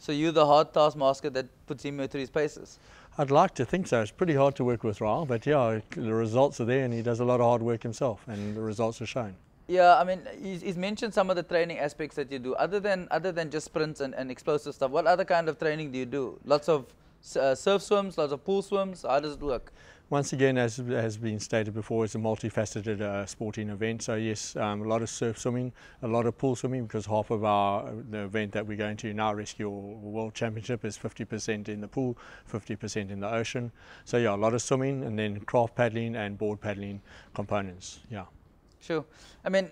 So you're the hard taskmaster that puts him through his paces? I'd like to think so. It's pretty hard to work with Ryle, but yeah, the results are there and he does a lot of hard work himself and the results are shown. Yeah, I mean, he's mentioned some of the training aspects that you do. Other than just sprints and explosive stuff, what other kind of training do you do? Lots of surf swims, lots of pool swims? How does it work? Once again, as has been stated before, it's a multifaceted sporting event. So yes, a lot of surf swimming, a lot of pool swimming, because half of the event that we're going to now, Rescue World Championship, is 50% in the pool, 50% in the ocean. So yeah, a lot of swimming, and then craft paddling and board paddling components. Yeah. Sure. I mean,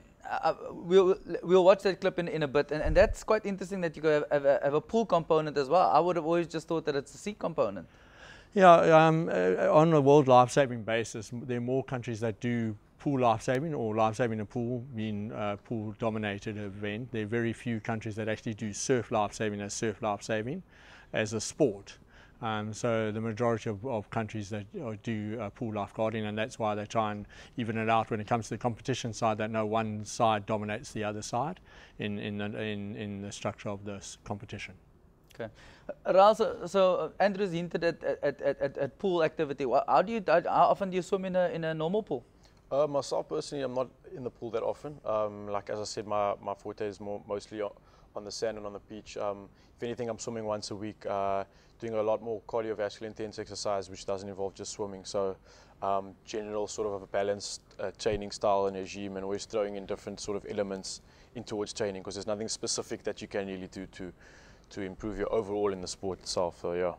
we'll watch that clip in a bit, and that's quite interesting that you have a pool component as well. I would have always just thought that it's a sea component. Yeah, on a world life-saving basis, there are more countries that do pool life-saving or life-saving in a pool, being a pool-dominated event. There are very few countries that actually do surf life-saving as a sport. So the majority of countries that do pool lifeguarding, and that's why they try and even it out when it comes to the competition side, that no one side dominates the other side in the structure of this competition. Okay. Ryle, so Andrew's hinted at pool activity. How often do you swim in a normal pool? Myself personally, I'm not in the pool that often. Like as I said, my forte is mostly on the sand and on the beach. If anything, I'm swimming once a week, doing a lot more cardiovascular intense exercise, which doesn't involve just swimming. So general sort of a balanced training style and regime, and always throwing in different sort of elements in towards training, because there's nothing specific that you can really do to improve your overall in the sport itself. So yeah.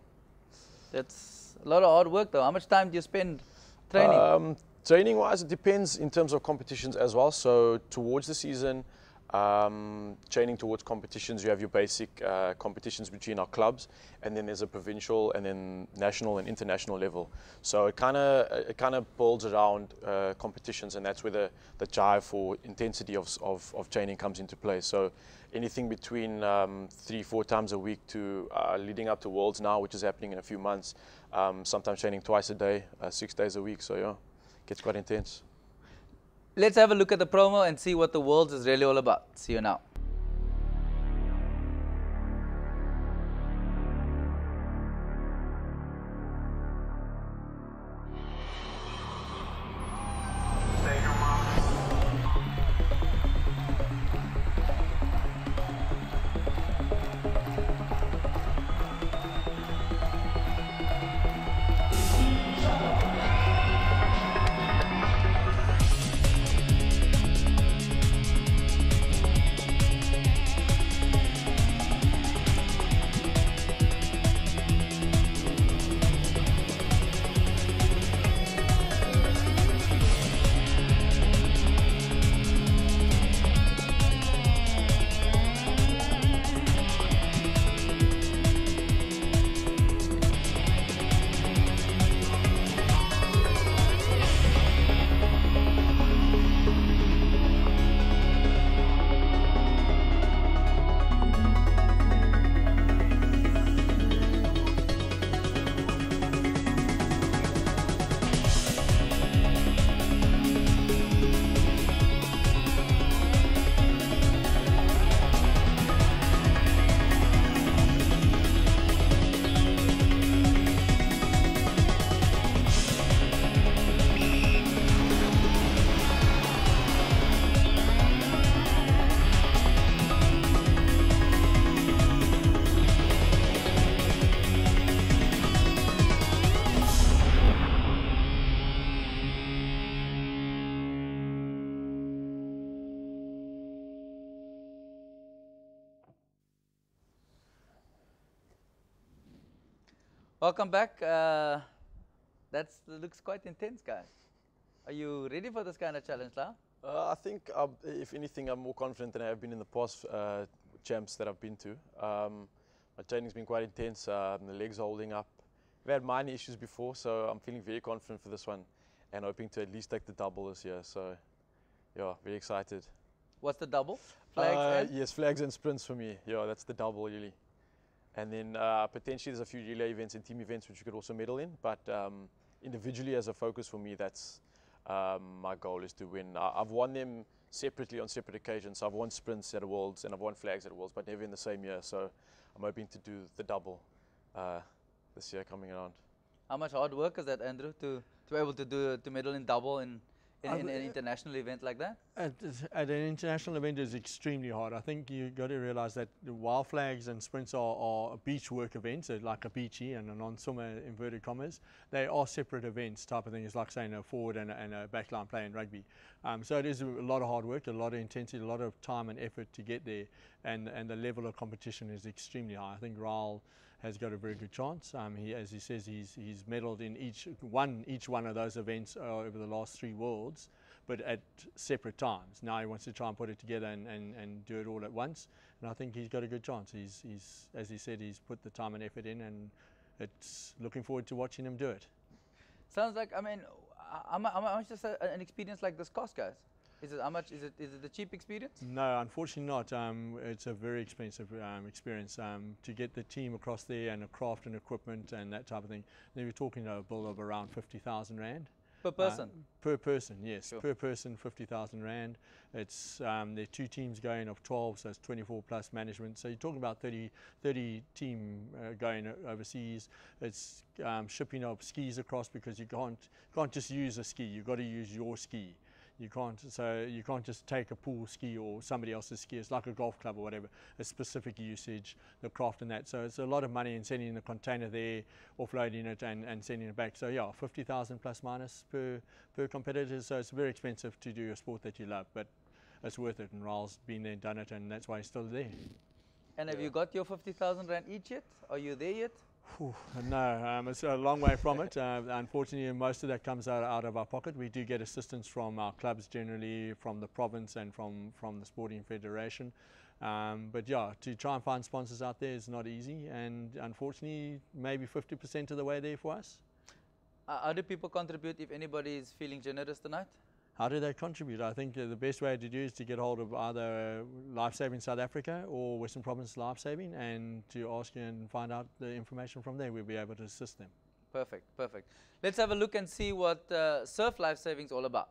That's a lot of hard work though. How much time do you spend training? Training wise, it depends in terms of competitions as well. So towards the season, training towards competitions, you have your basic competitions between our clubs, and then there's a provincial and then national and international level. So it kind of builds around competitions, and that's where the drive for intensity of training comes into play. So anything between 3-4 times a week to leading up to Worlds now, which is happening in a few months. Sometimes training twice a day, 6 days a week. So yeah, it gets quite intense. Let's have a look at the promo and see what the Worlds is really all about. See you now. Welcome back. That looks quite intense, guys. Are you ready for this kind of challenge, Ryle? I think, if anything, I'm more confident than I have been in the past champs that I've been to. My training's been quite intense. The legs are holding up. We've had minor issues before, so I'm feeling very confident for this one and hoping to at least take the double this year. So, yeah, very excited. What's the double? Flags and? Yes, flags and sprints for me. Yeah, that's the double, really. And then potentially there's a few relay events and team events which you could also medal in. But individually as a focus for me, that's my goal is to win. I've won them separately on separate occasions. So I've won sprints at the Worlds and I've won flags at the Worlds, but never in the same year. So I'm hoping to do the double this year coming around. How much hard work is that, Andrew, to be able to medal in double in an international event like that? At an international event is extremely hard. I think you got to realize that the wild flags and sprints are beach work events, like a beachy and a non-swimmer inverted commas. They are separate events type of thing. It's like saying a forward and a backline play in rugby. So it is a lot of hard work, a lot of intensity, a lot of time and effort to get there, and the level of competition is extremely high. I think Ryle has got a very good chance. As he says, he's medalled in each one of those events over the last 3 worlds, but at separate times. Now he wants to try and put it together and do it all at once, and I think he's got a good chance. He's as he said, he's put the time and effort in, and it's looking forward to watching him do it. Sounds like, I mean, how much does an experience like this cost, guys? Is it a cheap experience? No, unfortunately not. It's a very expensive experience to get the team across there, and the craft and equipment and that type of thing. Then we're talking a bill of around 50,000 rand. Per person? Per person, yes. Sure. Per person, 50,000 rand. It's there are 2 teams going of 12, so it's 24 plus management. So you're talking about 30 team going overseas. It's shipping of skis across, because you can't just use a ski. You've got to use your ski. You can't just take a pool ski or somebody else's ski. It's like a golf club or whatever. A specific usage, the craft and that. So it's a lot of money in sending the container there, offloading it and sending it back. So yeah, 50,000 plus minus per competitor. So it's very expensive to do a sport that you love, but it's worth it. And Ryle's been there and done it, and that's why he's still there. And have you got your 50,000 rand each yet? Are you there yet? No, it's a long way from it. Unfortunately, most of that comes out of our pocket. We do get assistance from our clubs generally, from the province and from the sporting federation. But yeah, to try and find sponsors out there is not easy, and unfortunately, maybe 50% of the way there for us. How do people contribute if anybody is feeling generous tonight? How do they contribute? I think the best way to do is to get hold of either Lifesaving South Africa or Western Province Lifesaving, and to ask and find out the information from there. We'll be able to assist them. Perfect, perfect. Let's have a look and see what Surf Lifesaving is all about.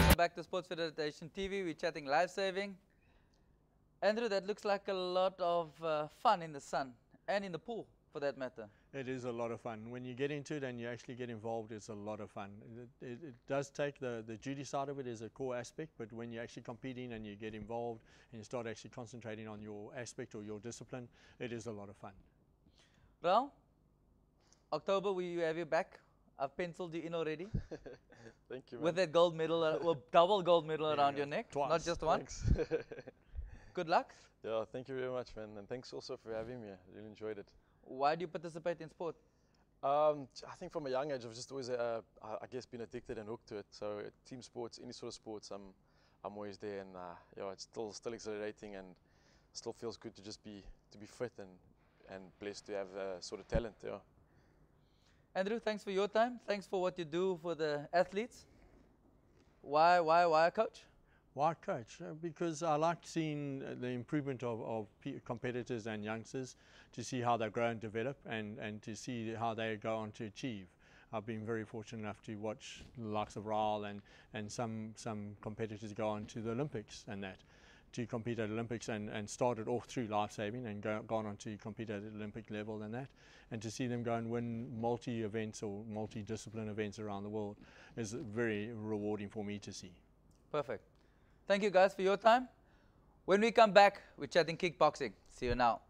Welcome back to Sports Federation TV. We're chatting life saving. Andrew, that looks like a lot of fun in the sun and in the pool, for that matter. It is a lot of fun. When you get into it and you actually get involved, it's a lot of fun. It does take the duty side of it as a core aspect, but when you're actually competing and you get involved and you start actually concentrating on your aspect or your discipline, it is a lot of fun. Ryle, October, we have you back. I've penciled you in already. Thank you, man. With that gold medal, well, double gold medal around your neck, Twice. not just one. Thanks. Good luck. Yeah, thank you very much, man. And thanks also for having me. I really enjoyed it. Why do you participate in sport? I think from a young age, I've just always, I guess, been addicted and hooked to it. So team sports, any sort of sports, I'm always there, and yeah, it's still exhilarating, and still feels good to just be fit and blessed to have sort of talent. Yeah. Andrew, thanks for your time. Thanks for what you do for the athletes. Why a coach? Why coach? Because I like seeing the improvement of competitors and youngsters, to see how they grow and develop, and to see how they go on to achieve. I've been very fortunate enough to watch the likes of Ryle and some competitors go on to the Olympics and that, to compete at Olympics, and started off through life-saving and gone on to compete at Olympic level and that, and to see them go and win multi-events or multi-discipline events around the world is very rewarding for me to see. Perfect. Thank you guys for your time. When we come back, we're chatting kickboxing. See you now.